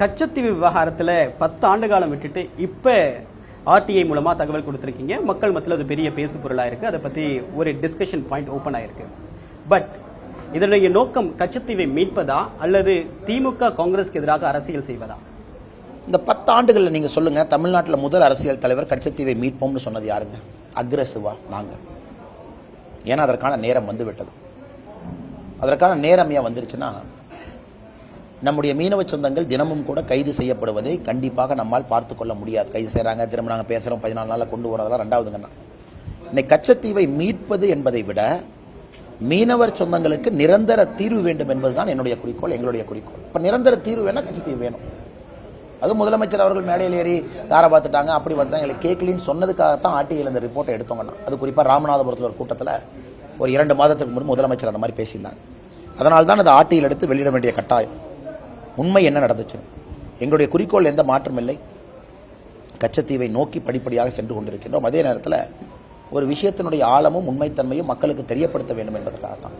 கச்சத்தீவு விவகாரத்தில் 10 ஆண்டு காலம் விட்டுட்டு இப்போ ஆர்டிஐ மூலமாக தகவல் கொடுத்துருக்கீங்க. மக்கள் மத்தியில் அது பெரிய பேசு பொருளாக இருக்குது. அதை பற்றி ஒரு டிஸ்கஷன் பாயிண்ட் ஓப்பன் ஆயிருக்கு. பட் இதனுடைய நோக்கம் கச்சத்தீவை மீட்பதா அல்லது திமுக காங்கிரஸ்க்கு எதிராக அரசியல் செய்வதா? இந்த 10 ஆண்டுகளில் நீங்கள் சொல்லுங்கள், தமிழ்நாட்டில் முதல் அரசியல் தலைவர் கச்சத்தீவை மீட்போம்னு சொன்னது யாருங்க? அக்ரெசிவா நாங்கள். ஏன்னா அதற்கான நேரம் வந்து விட்டது. அதற்கான நேரம் ஏன் வந்துருச்சுன்னா, நம்முடைய மீனவ சொந்தங்கள் தினமும் கூட கைது செய்யப்படுவதை கண்டிப்பாக நம்மால் பார்த்து கொள்ள முடியாது. கைது செய்கிறாங்க, திரும்ப நாங்கள் பேசுகிறோம், 14 நாளில் கொண்டு வரதெல்லாம் ரெண்டாவதுங்கண்ணா. இன்னைக்கு கச்சத்தீவை மீட்பது என்பதை விட மீனவர் சொந்தங்களுக்கு நிரந்தர தீர்வு வேண்டும் என்பதுதான் என்னுடைய குறிக்கோள், எங்களுடைய குறிக்கோள். இப்போ நிரந்தர தீர்வு வேணா கச்சத்தீவு வேணும். அது முதலமைச்சர் அவர்கள் மேடையில் ஏறி தார பார்த்துட்டாங்க, அப்படி பார்த்துட்டாங்க, எங்களுக்கு கேட்கலின்னு சொன்னதுக்காகத்தான் ஆர்டிஐயில் இந்த ரிப்போர்ட்டை எடுத்தோங்கன்னா. அது குறிப்பாக ராமநாதபுரத்தில் ஒரு கூட்டத்தில் ஒரு 2 மாதத்துக்கு முன்பு முதலமைச்சர் அந்த மாதிரி பேசியிருந்தாங்க. அதனால தான் அதை ஆர்டிஐயில் எடுத்து வெளியிட வேண்டிய கட்டாயம். உண்மை என்ன நடந்துச்சு? எங்களுடைய குறிக்கோள் எந்த மாற்றம் இல்லை. கச்சத்தீவை நோக்கி படிப்படியாக சென்று கொண்டிருக்கின்றோம். அதே நேரத்தில் ஒரு விஷயத்தினுடைய ஆழமும் உண்மைத்தன்மையும் மக்களுக்கு தெரியப்படுத்த வேண்டும் என்பதற்காகத்தான்.